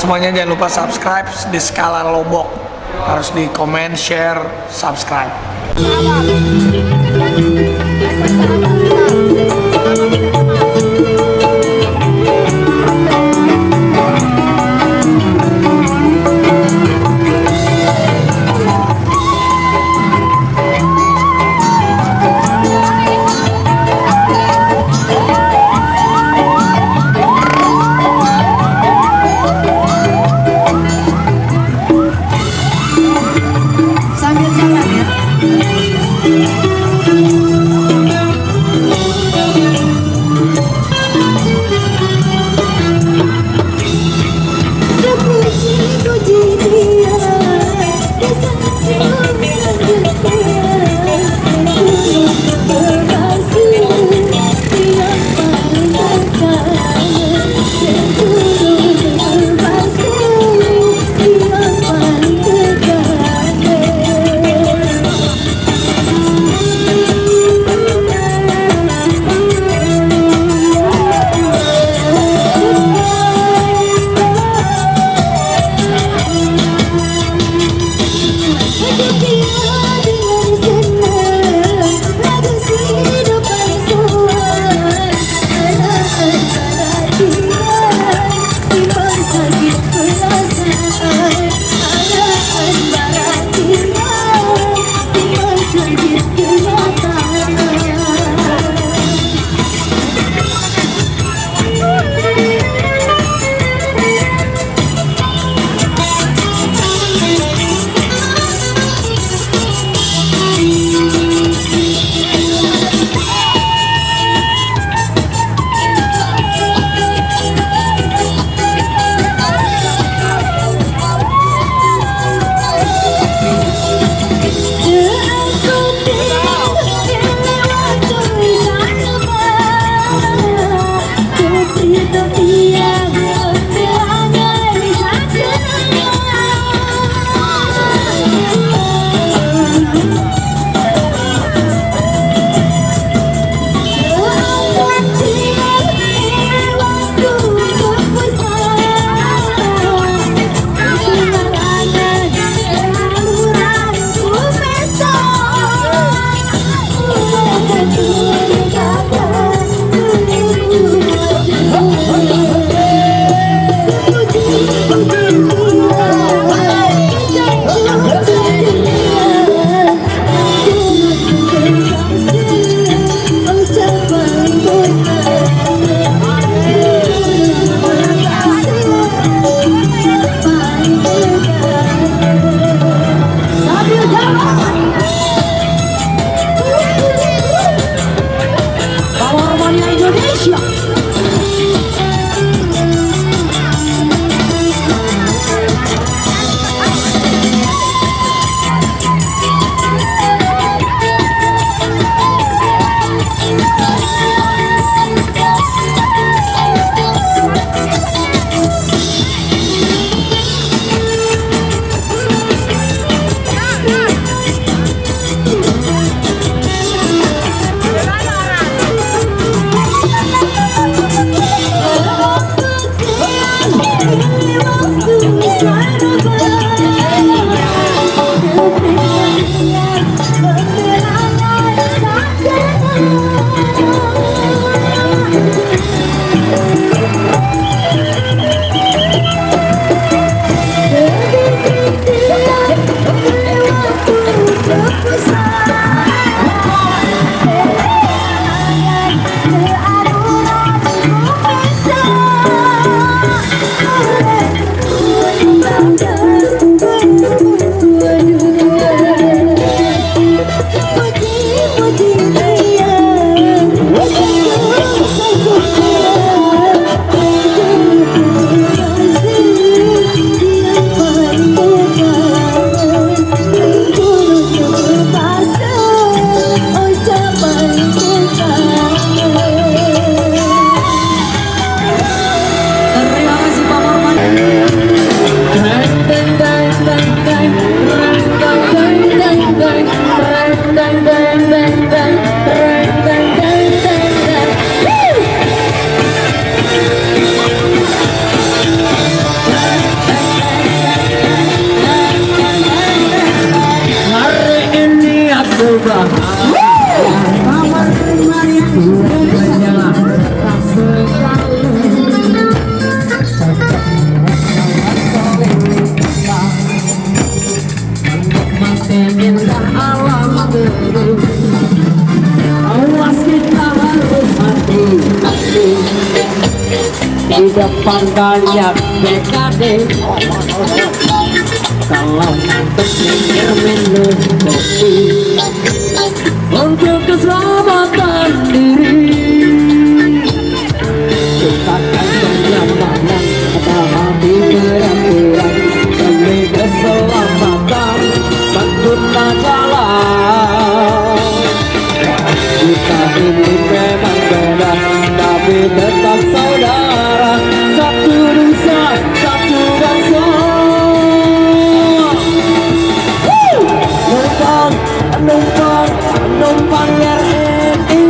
semuanya jangan lupa subscribe di Skala Lombok. Harus di komen, share, subscribe. Di depan banyak BKD, kalau ngantuk minggir minum kopi untuk keselamatan diri. Kita akan kenyamanan kata hati beraturan demi keselamatan pengguna jalan. Kita ini memang beda, tapi tetap saudara, satu nusa, satu bangsa. Numpang, numpang, numpang RRI,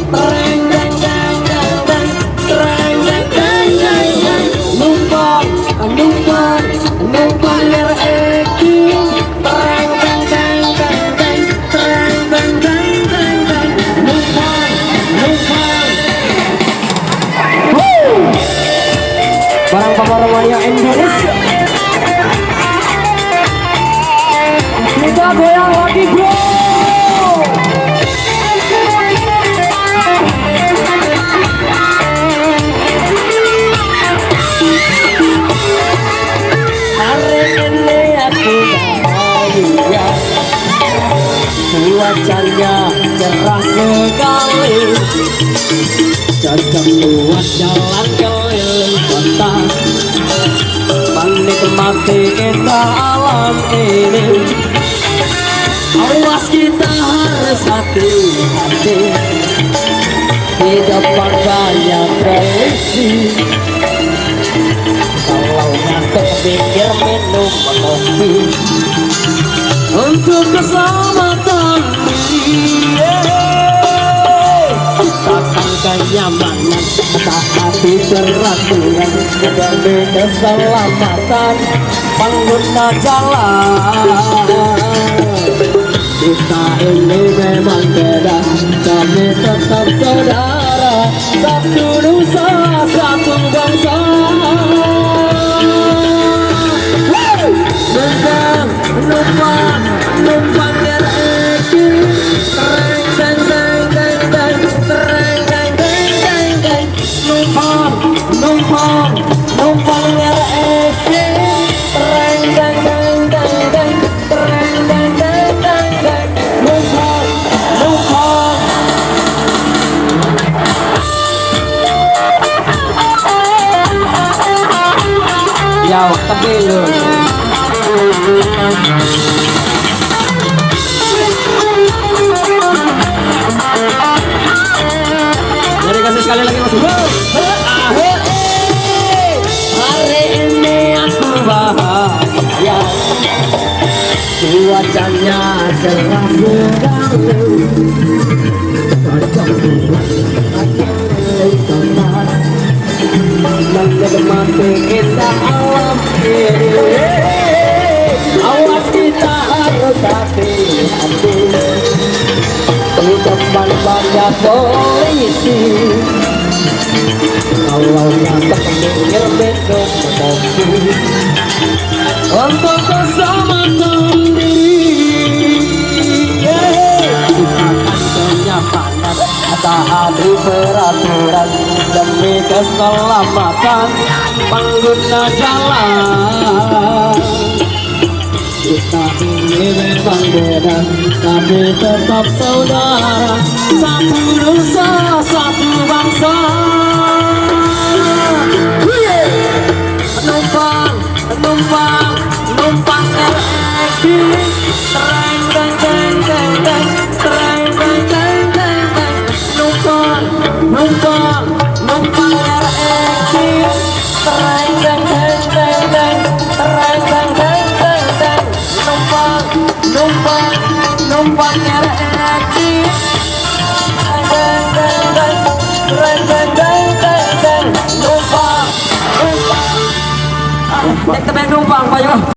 tereng deng deng deng deng, tereng deng deng deng deng. Numpang, numpang, numpang RRI, tereng deng deng deng deng, tereng deng deng deng deng. Numpang, numpang. Barang Pamaromania Indonesia. Kita goyang lagi bro. Hari ini aku bahagia, cuacanya cerah sekali, cocok buat jalan keliling kota, menikmati indah alam ini. Awas kita harus hati-hati, di depan banyak polisi. Kalau ngantuk pikir minum kopi untuk keselamatan diri. Takkan kenyamanan, taati peraturan demi keselamatan pengguna jalan. Kita ini memang beda, tapi tetap saudara, satu nusa, satu bangsa. Numpang, numpang, numpang RRI, tereng deng deng deng deng, tereng deng deng deng deng. Numpang, numpang, numpang RRI, tereng deng deng deng deng, tereng deng deng deng deng. Numpang, numpang. Jauh tapi lu. Jadi kasih sekali lagi mas. Hari ini aku bahagia, cuacanya cerah sekali, cocok buat keliling kota, menikmati indah alam ini. Awas kita harus hati-hati, di depan banyak polisi. Kalau ngantuk minggir minum kopi untuk keselamatan diri. Kita akan kenyamanan, taati peraturan demi keselamatan pengguna jalan. Kita ini memang beda, tapi tetap saudara, satu nusa, satu bangsa. Numpang, numpang, numpang RRI, tereng deng deng deng deng, tereng deng deng deng deng. Numpang, numpang, numpang RRI, tereng deng deng deng deng, tereng deng deng deng deng. Numpang, numpang, numpang RRI, tereng deng deng deng, tereng deng deng deng deng. Numpang, numpang. Nek temen numpang, Pak Yo.